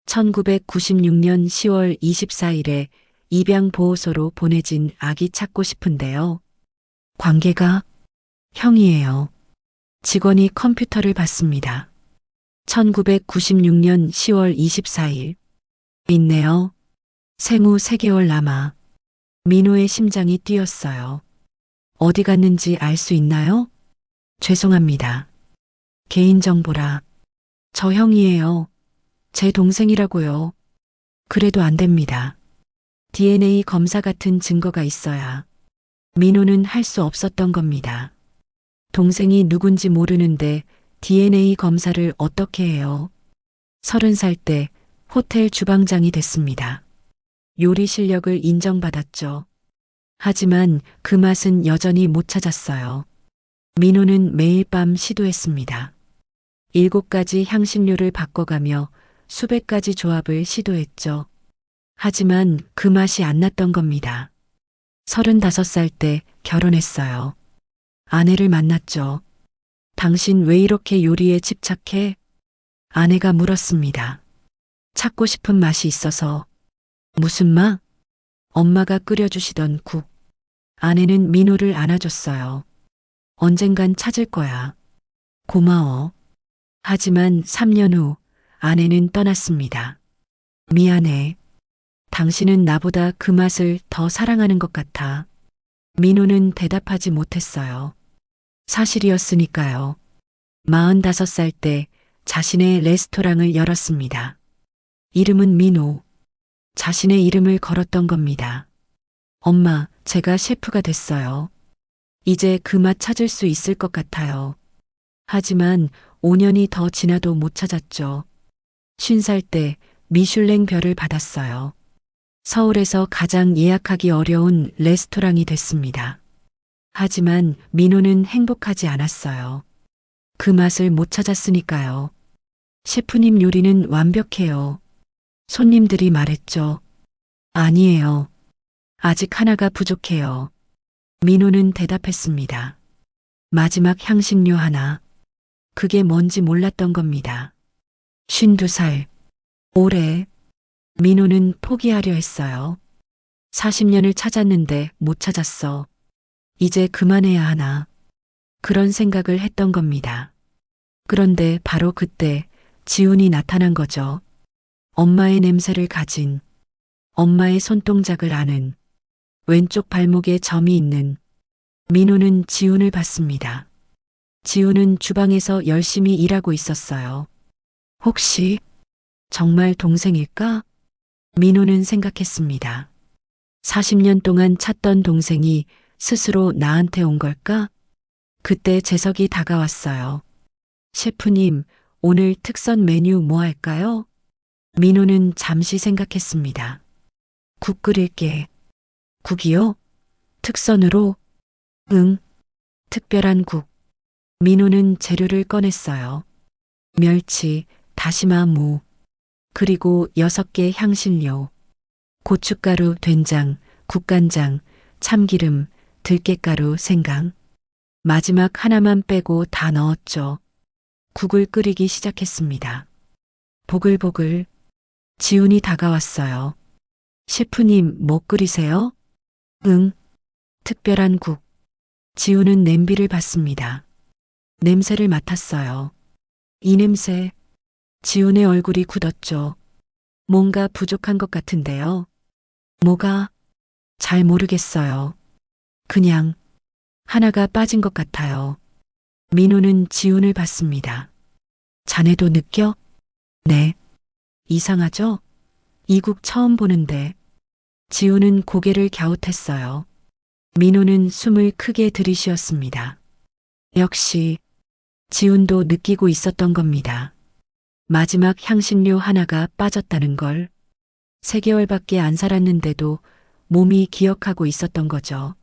1996년 10월 24일에 입양보호소로 보내진 아기 찾고 싶은데요. 관계가 형이에요. 직원이 컴퓨터를 봤습니다. 1996년 10월 24일. 있네요. 생후 3개월 남아. 민호의 심장이 뛰었어요. 어디 갔는지 알 수 있나요? 죄송합니다. 개인정보라. 저 형이에요. 제 동생이라고요. 그래도 안 됩니다. DNA 검사 같은 증거가 있어야. 민호는 할 수 없었던 겁니다. 동생이 누군지 모르는데 DNA 검사를 어떻게 해요? 30살 때 호텔 주방장이 됐습니다. 요리 실력을 인정받았죠. 하지만 그 맛은 여전히 못 찾았어요. 민호는 매일 밤 시도했습니다. 7가지 향신료를 바꿔가며 수백 가지 조합을 시도했죠. 하지만 그 맛이 안 났던 겁니다. 35살 때 결혼했어요. 아내를 만났죠. 당신 왜 이렇게 요리에 집착해? 아내가 물었습니다. 찾고 싶은 맛이 있어서. 무슨 맛? 엄마가 끓여주시던 국. 아내는 민호를 안아줬어요. 언젠간 찾을 거야. 고마워. 하지만 3년 후 아내는 떠났습니다. 미안해. 당신은 나보다 그 맛을 더 사랑하는 것 같아. 민호는 대답하지 못했어요. 사실이었으니까요. 45살 때 자신의 레스토랑을 열었습니다. 이름은 민호. 자신의 이름을 걸었던 겁니다. 엄마, 제가 셰프가 됐어요. 이제 그 맛 찾을 수 있을 것 같아요. 하지만 5년이 더 지나도 못 찾았죠. 50살 때 미슐랭 별을 받았어요. 서울에서 가장 예약하기 어려운 레스토랑이 됐습니다. 하지만 민호는 행복하지 않았어요. 그 맛을 못 찾았으니까요. 셰프님 요리는 완벽해요. 손님들이 말했죠. 아니에요. 아직 하나가 부족해요. 민호는 대답했습니다. 마지막 향신료 하나. 그게 뭔지 몰랐던 겁니다. 52살. 올해 민호는 포기하려 했어요. 40년을 찾았는데 못 찾았어. 이제 그만해야 하나. 그런 생각을 했던 겁니다. 그런데 바로 그때 지훈이 나타난 거죠. 엄마의 냄새를 가진, 엄마의 손동작을 아는, 왼쪽 발목에 점이 있는. 민호는 지훈을 봤습니다. 지훈은 주방에서 열심히 일하고 있었어요. 혹시 정말 동생일까? 민호는 생각했습니다. 40년 동안 찾던 동생이 스스로 나한테 온 걸까? 그때 재석이 다가왔어요. 셰프님, 오늘 특선 메뉴 뭐 할까요? 민호는 잠시 생각했습니다. 국 끓일게. 국이요? 특선으로? 응. 특별한 국. 민호는 재료를 꺼냈어요. 멸치, 다시마 무, 그리고 6개 향신료. 고춧가루, 된장, 국간장, 참기름, 들깨가루, 생강. 마지막 하나만 빼고 다 넣었죠. 국을 끓이기 시작했습니다. 보글보글. 지훈이 다가왔어요. 셰프님, 뭐 끓이세요? 응. 특별한 국. 지훈은 냄비를 받습니다. 냄새를 맡았어요. 이 냄새. 지훈의 얼굴이 굳었죠. 뭔가 부족한 것 같은데요. 뭐가? 잘 모르겠어요. 그냥 하나가 빠진 것 같아요. 민호는 지훈을 봤습니다. 자네도 느껴? 네. 이상하죠? 이국 처음 보는데. 지우는 고개를 갸웃했어요. 민호는 숨을 크게 들이쉬었습니다. 역시 지훈도 느끼고 있었던 겁니다. 마지막 향신료 하나가 빠졌다는 걸. 3개월밖에 안 살았는데도 몸이 기억하고 있었던 거죠.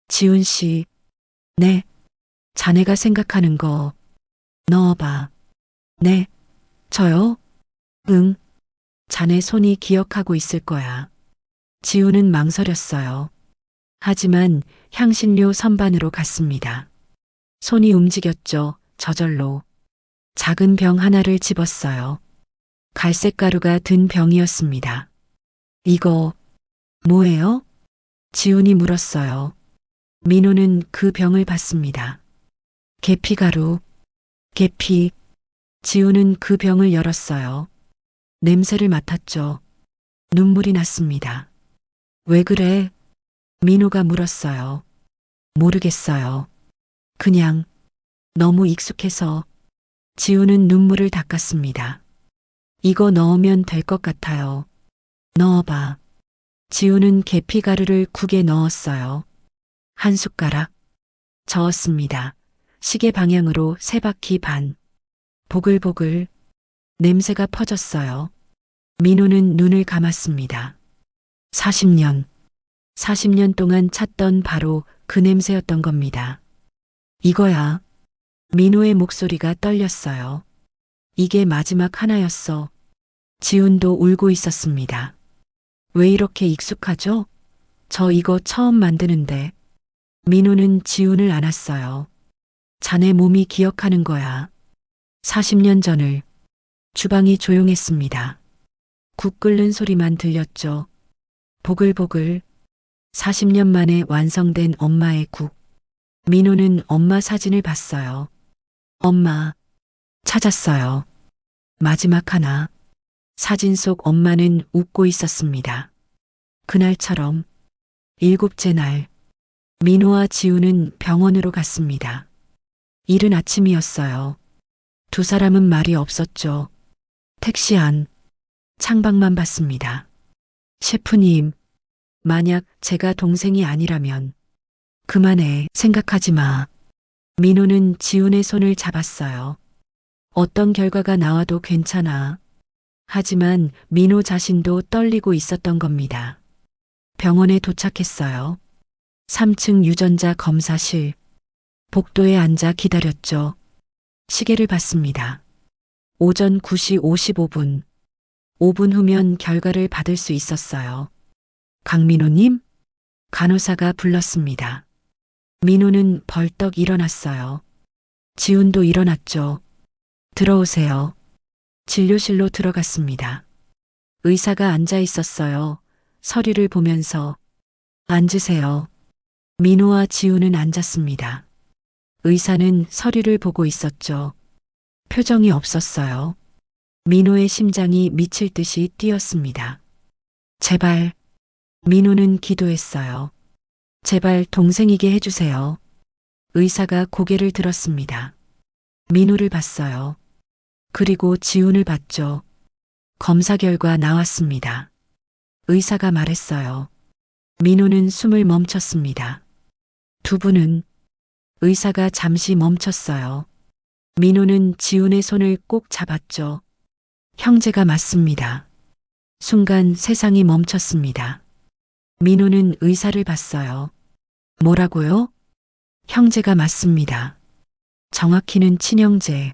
지훈 씨, 네. 자네가 생각하는 거 넣어봐. 네. 저요? 응. 자네 손이 기억하고 있을 거야. 지훈은 망설였어요. 하지만 향신료 선반으로 갔습니다. 손이 움직였죠. 저절로. 작은 병 하나를 집었어요. 갈색 가루가 든 병이었습니다. 이거 뭐예요? 지훈이 물었어요. 민호는 그 병을 봤습니다. 계피가루. 계피. 지훈은 그 병을 열었어요. 냄새를 맡았죠. 눈물이 났습니다. 왜 그래? 민호가 물었어요. 모르겠어요. 그냥 너무 익숙해서. 지우는 눈물을 닦았습니다. 이거 넣으면 될 것 같아요. 넣어봐. 지우는 계피가루를 국에 넣었어요. 한 숟가락. 저었습니다. 시계 방향으로 3바퀴 반. 보글보글. 냄새가 퍼졌어요. 민호는 눈을 감았습니다. 40년. 40년 동안 찾던 바로 그 냄새였던 겁니다. 이거야. 민호의 목소리가 떨렸어요. 이게 마지막 하나였어. 지훈도 울고 있었습니다. 왜 이렇게 익숙하죠? 저 이거 처음 만드는데. 민호는 지훈을 안았어요. 자네 몸이 기억하는 거야. 40년 전을. 주방이 조용했습니다. 국 끓는 소리만 들렸죠. 보글보글. 40년 만에 완성된 엄마의 국. 민호는 엄마 사진을 봤어요. 엄마. 찾았어요. 마지막 하나. 사진 속 엄마는 웃고 있었습니다. 그날처럼 7째 날. 민호와 지우는 병원으로 갔습니다. 이른 아침이었어요. 두 사람은 말이 없었죠. 택시 안. 창밖만 봤습니다. 셰프님, 만약 제가 동생이 아니라면. 그만해, 생각하지 마. 민호는 지훈의 손을 잡았어요. 어떤 결과가 나와도 괜찮아. 하지만 민호 자신도 떨리고 있었던 겁니다. 병원에 도착했어요. 3층 유전자 검사실. 복도에 앉아 기다렸죠. 시계를 봤습니다. 오전 9시 55분. 5분 후면 결과를 받을 수 있었어요. 강민호님? 간호사가 불렀습니다. 민호는 벌떡 일어났어요. 지훈도 일어났죠. 들어오세요. 진료실로 들어갔습니다. 의사가 앉아 있었어요. 서류를 보면서. 앉으세요. 민호와 지훈은 앉았습니다. 의사는 서류를 보고 있었죠. 표정이 없었어요. 민호의 심장이 미칠 듯이 뛰었습니다. 제발. 민호는 기도했어요. 제발 동생이게 해주세요. 의사가 고개를 들었습니다. 민호를 봤어요. 그리고 지훈을 봤죠. 검사 결과 나왔습니다. 의사가 말했어요. 민호는 숨을 멈췄습니다. 두 분은. 의사가 잠시 멈췄어요. 민호는 지훈의 손을 꼭 잡았죠. 형제가 맞습니다. 순간 세상이 멈췄습니다. 민호는 의사를 봤어요. 뭐라고요? 형제가 맞습니다. 정확히는 친형제.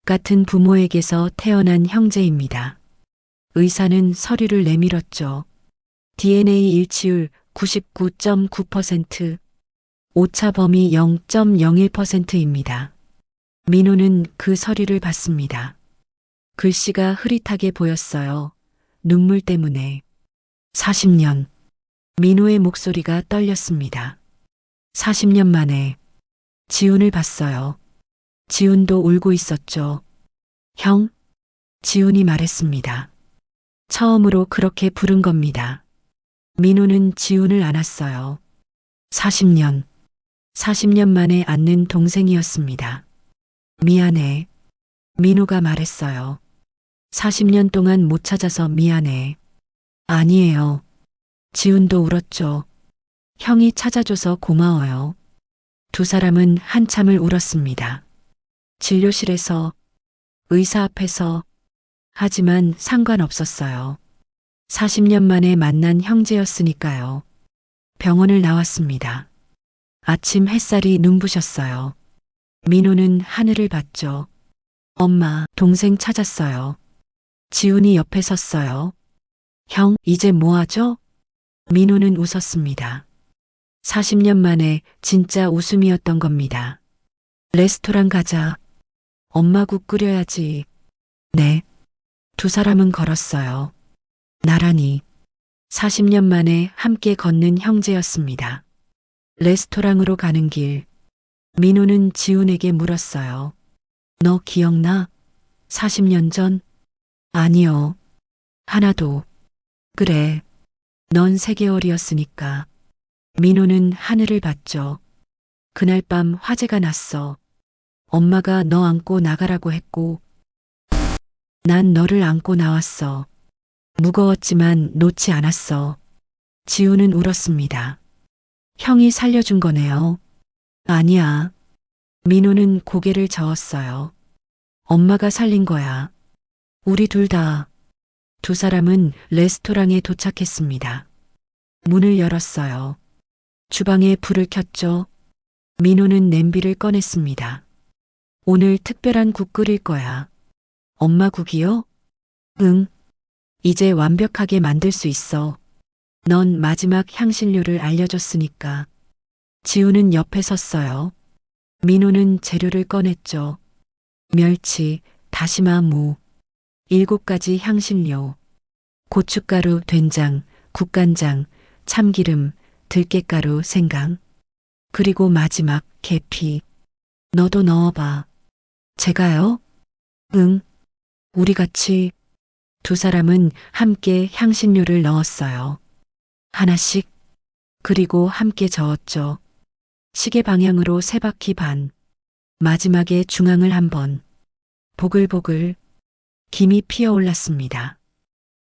같은 부모에게서 태어난 형제입니다. 의사는 서류를 내밀었죠. DNA 일치율 99.9%. 오차 범위 0.01%입니다. 민호는 그 서류를 봤습니다. 글씨가 흐릿하게 보였어요. 눈물 때문에. 40년. 민호의 목소리가 떨렸습니다. 40년 만에. 지훈을 봤어요. 지훈도 울고 있었죠. 형? 지훈이 말했습니다. 처음으로 그렇게 부른 겁니다. 민호는 지훈을 안았어요. 40년. 40년 만에 안는 동생이었습니다. 미안해. 민호가 말했어요. 40년 동안 못 찾아서 미안해. 아니에요. 지훈도 울었죠. 형이 찾아줘서 고마워요. 두 사람은 한참을 울었습니다. 진료실에서, 의사 앞에서, 하지만 상관없었어요. 40년 만에 만난 형제였으니까요. 병원을 나왔습니다. 아침 햇살이 눈부셨어요. 민호는 하늘을 봤죠. 엄마, 동생 찾았어요. 지훈이 옆에 섰어요. 형, 이제 뭐 하죠? 민호는 웃었습니다. 40년 만에 진짜 웃음이었던 겁니다. 레스토랑 가자. 엄마 국 끓여야지. 네. 두 사람은 걸었어요. 나란히 40년 만에 함께 걷는 형제였습니다. 레스토랑으로 가는 길, 민호는 지훈에게 물었어요. 너 기억나? 40년 전? 아니요. 하나도. 그래. 넌 3개월이었으니까. 민호는 하늘을 봤죠. 그날 밤 화재가 났어. 엄마가 너 안고 나가라고 했고, 난 너를 안고 나왔어. 무거웠지만 놓지 않았어. 지훈은 울었습니다. 형이 살려준 거네요. 아니야. 민호는 고개를 저었어요. 엄마가 살린 거야. 우리 둘 다. 두 사람은 레스토랑에 도착했습니다. 문을 열었어요. 주방에 불을 켰죠. 민호는 냄비를 꺼냈습니다. 오늘 특별한 국 끓일 거야. 엄마 국이요? 응. 이제 완벽하게 만들 수 있어. 넌 마지막 향신료를 알려줬으니까. 지우는 옆에 섰어요. 민호는 재료를 꺼냈죠. 멸치, 다시마, 무, 7가지 향신료, 고춧가루, 된장, 국간장, 참기름, 들깨가루, 생강, 그리고 마지막 계피. 너도 넣어봐. 제가요? 응. 우리 같이. 두 사람은 함께 향신료를 넣었어요. 하나씩. 그리고 함께 저었죠. 시계 방향으로 3바퀴 반. 마지막에 중앙을 한 번. 보글보글. 김이 피어올랐습니다.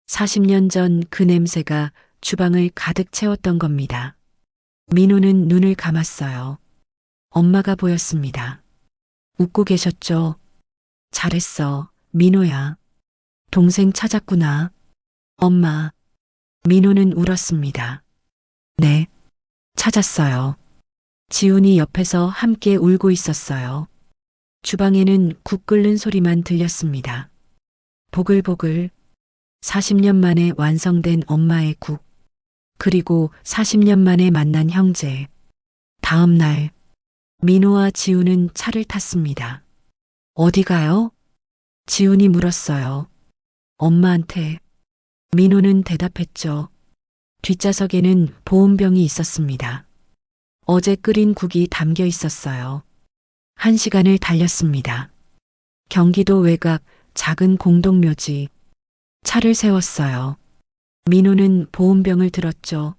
40년 전 그 냄새가 주방을 가득 채웠던 겁니다. 민호는 눈을 감았어요. 엄마가 보였습니다. 웃고 계셨죠? 잘했어, 민호야. 동생 찾았구나. 엄마. 민호는 울었습니다. 네, 찾았어요. 지훈이 옆에서 함께 울고 있었어요. 주방에는 국 끓는 소리만 들렸습니다. 보글보글. 40년 만에 완성된 엄마의 국. 그리고 40년 만에 만난 형제. 다음 날, 민호와 지훈은 차를 탔습니다. 어디 가요? 지훈이 물었어요. 엄마한테. 민호는 대답했죠. 뒷좌석에는 보온병이 있었습니다. 어제 끓인 국이 담겨 있었어요. 1시간을 달렸습니다. 경기도 외곽 작은 공동묘지. 차를 세웠어요. 민호는 보온병을 들었죠.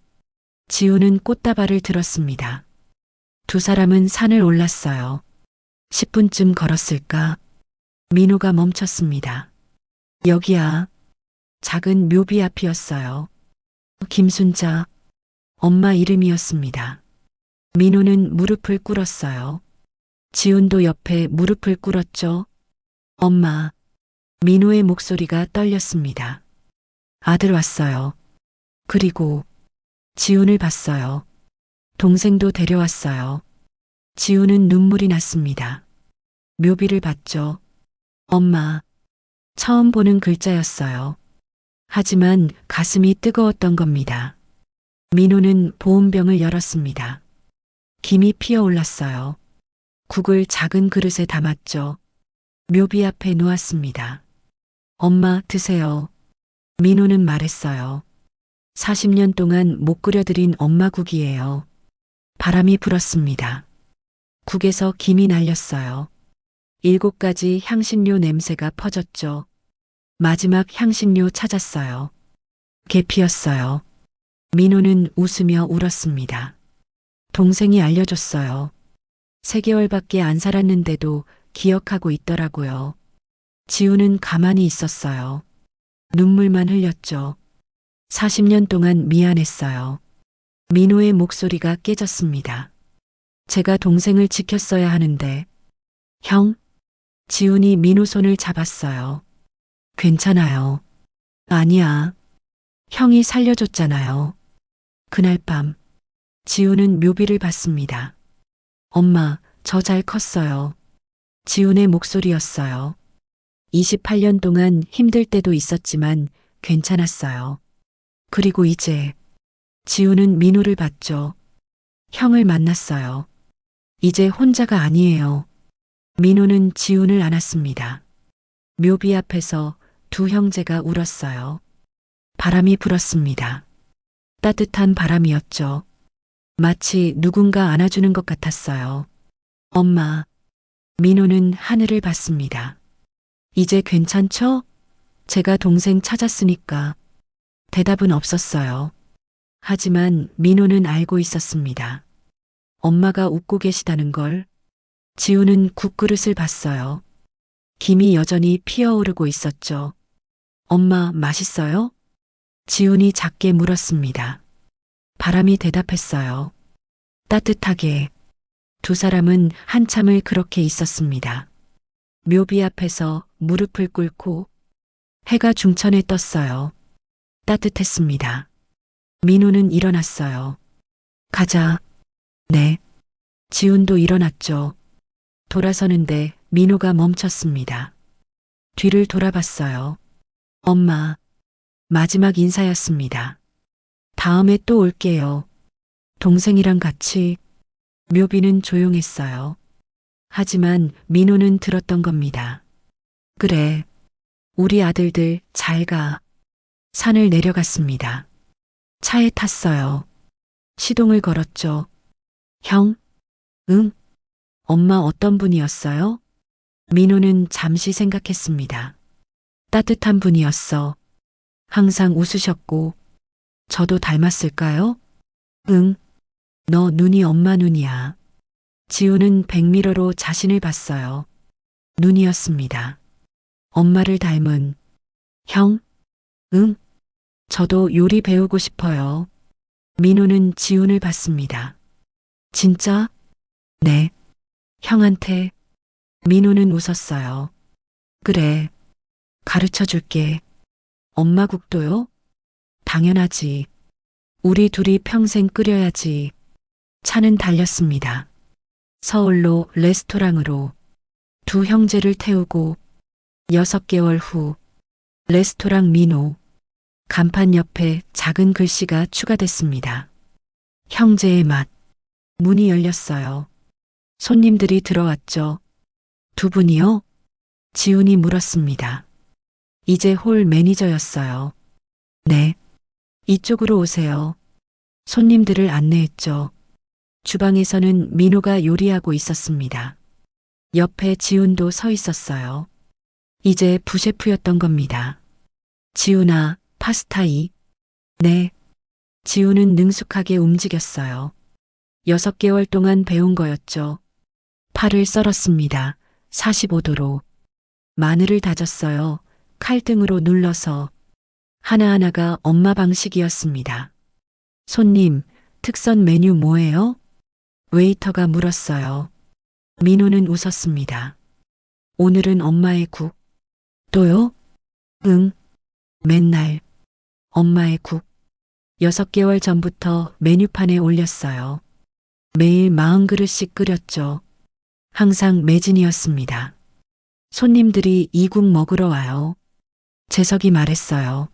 지훈은 꽃다발을 들었습니다. 두 사람은 산을 올랐어요. 10분쯤 걸었을까? 민호가 멈췄습니다. 여기야. 작은 묘비 앞이었어요. 김순자. 엄마 이름이었습니다. 민호는 무릎을 꿇었어요. 지훈도 옆에 무릎을 꿇었죠. 엄마. 민호의 목소리가 떨렸습니다. 아들 왔어요. 그리고 지훈을 봤어요. 동생도 데려왔어요. 지훈은 눈물이 났습니다. 묘비를 봤죠. 엄마. 처음 보는 글자였어요. 하지만 가슴이 뜨거웠던 겁니다. 민호는 보온병을 열었습니다. 김이 피어올랐어요. 국을 작은 그릇에 담았죠. 묘비 앞에 놓았습니다. 엄마 드세요. 민호는 말했어요. 40년 동안 못 끓여드린 엄마 국이에요. 바람이 불었습니다. 국에서 김이 날렸어요. 7가지 향신료 냄새가 퍼졌죠. 마지막 향신료 찾았어요. 계피였어요. 민호는 웃으며 울었습니다. 동생이 알려줬어요. 3개월밖에 안 살았는데도 기억하고 있더라고요. 지우는 가만히 있었어요. 눈물만 흘렸죠. 40년 동안 미안했어요. 민호의 목소리가 깨졌습니다. 제가 동생을 지켰어야 하는데. 형? 지훈이 민호 손을 잡았어요. 괜찮아요. 아니야. 형이 살려줬잖아요. 그날 밤 지훈은 묘비를 봤습니다. 엄마, 저 잘 컸어요. 지훈의 목소리였어요. 28년 동안 힘들 때도 있었지만 괜찮았어요. 그리고 이제 지훈은 민호를 봤죠. 형을 만났어요. 이제 혼자가 아니에요. 민호는 지훈을 안았습니다. 묘비 앞에서 두 형제가 울었어요. 바람이 불었습니다. 따뜻한 바람이었죠. 마치 누군가 안아주는 것 같았어요. 엄마, 민호는 하늘을 봤습니다. 이제 괜찮죠? 제가 동생 찾았으니까. 대답은 없었어요. 하지만 민호는 알고 있었습니다. 엄마가 웃고 계시다는 걸. 지우는 국그릇을 봤어요. 김이 여전히 피어오르고 있었죠. 엄마, 맛있어요? 지훈이 작게 물었습니다. 바람이 대답했어요. 따뜻하게. 두 사람은 한참을 그렇게 있었습니다. 묘비 앞에서 무릎을 꿇고 해가 중천에 떴어요. 따뜻했습니다. 민호는 일어났어요. 가자. 네. 지훈도 일어났죠. 돌아서는데 민호가 멈췄습니다. 뒤를 돌아봤어요. 엄마. 마지막 인사였습니다. 다음에 또 올게요. 동생이랑 같이. 묘비는 조용했어요. 하지만 민호는 들었던 겁니다. 그래. 우리 아들들 잘 가. 산을 내려갔습니다. 차에 탔어요. 시동을 걸었죠. 형? 응? 엄마 어떤 분이었어요? 민호는 잠시 생각했습니다. 따뜻한 분이었어. 항상 웃으셨고. 저도 닮았을까요? 응. 너 눈이 엄마 눈이야. 지우는 백미러로 자신을 봤어요. 눈이었습니다. 엄마를 닮은. 형? 응? 저도 요리 배우고 싶어요. 민호는 지훈을 봤습니다. 진짜? 네. 형한테. 민호는 웃었어요. 그래. 가르쳐 줄게. 엄마 국도요? 당연하지. 우리 둘이 평생 끓여야지. 차는 달렸습니다. 서울로 레스토랑으로. 두 형제를 태우고 6개월 후 레스토랑 민호. 간판 옆에 작은 글씨가 추가됐습니다. 형제의 맛. 문이 열렸어요. 손님들이 들어왔죠. 두 분이요? 지훈이 물었습니다. 이제 홀 매니저였어요. 네. 이쪽으로 오세요. 손님들을 안내했죠. 주방에서는 민호가 요리하고 있었습니다. 옆에 지훈도 서 있었어요. 이제 부셰프였던 겁니다. 지훈아, 파스타이. 네. 지훈은 능숙하게 움직였어요. 6개월 동안 배운 거였죠. 파를 썰었습니다. 45도로. 마늘을 다졌어요. 칼등으로 눌러서. 하나하나가 엄마 방식이었습니다. 손님, 특선 메뉴 뭐예요? 웨이터가 물었어요. 민호는 웃었습니다. 오늘은 엄마의 국. 또요? 응. 맨날. 엄마의 국. 6개월 전부터 메뉴판에 올렸어요. 매일 40그릇씩 끓였죠. 항상 매진이었습니다. 손님들이 이 국 먹으러 와요. 재석이 말했어요.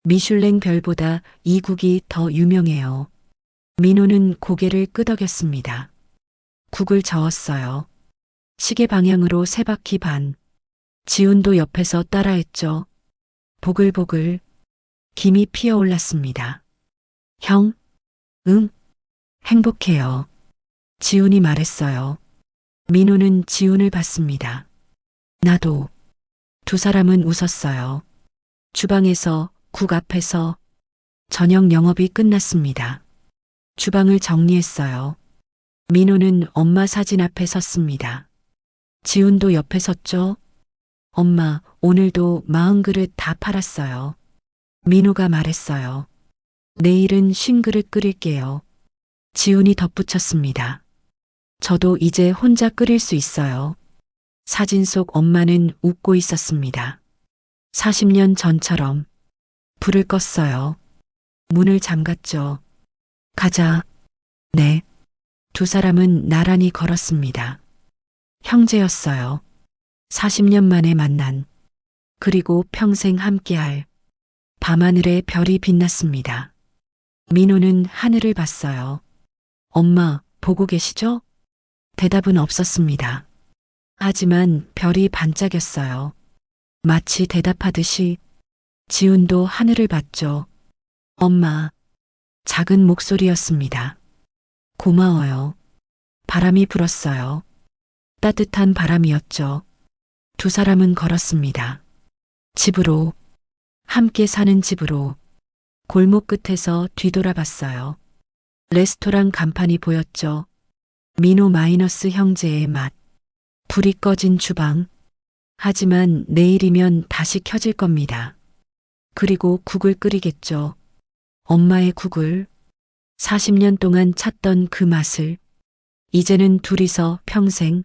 미슐랭 별보다 이 국이 더 유명해요. 민호는 고개를 끄덕였습니다. 국을 저었어요. 시계 방향으로 3바퀴 반. 지훈도 옆에서 따라했죠. 보글보글. 김이 피어올랐습니다. 형? 응? 행복해요. 지훈이 말했어요. 민호는 지훈을 봤습니다. 나도. 두 사람은 웃었어요. 주방에서, 국 앞에서. 저녁 영업이 끝났습니다. 주방을 정리했어요. 민호는 엄마 사진 앞에 섰습니다. 지훈도 옆에 섰죠. 엄마, 오늘도 40그릇 다 팔았어요. 민호가 말했어요. 내일은 50그릇 끓일게요. 지훈이 덧붙였습니다. 저도 이제 혼자 끓일 수 있어요. 사진 속 엄마는 웃고 있었습니다. 40년 전처럼 불을 껐어요. 문을 잠갔죠. 가자. 네. 두 사람은 나란히 걸었습니다. 형제였어요. 40년 만에 만난, 그리고 평생 함께할 밤하늘에 별이 빛났습니다. 민호는 하늘을 봤어요. 엄마, 보고 계시죠? 대답은 없었습니다. 하지만 별이 반짝였어요. 마치 대답하듯이 지훈도 하늘을 봤죠. 엄마, 작은 목소리였습니다. 고마워요. 바람이 불었어요. 따뜻한 바람이었죠. 두 사람은 걸었습니다. 집으로, 함께 사는 집으로. 골목 끝에서 뒤돌아봤어요. 레스토랑 간판이 보였죠. 민호 마이너스 형제의 맛. 불이 꺼진 주방. 하지만 내일이면 다시 켜질 겁니다. 그리고 국을 끓이겠죠. 엄마의 국을. 40년 동안 찾던 그 맛을. 이제는 둘이서 평생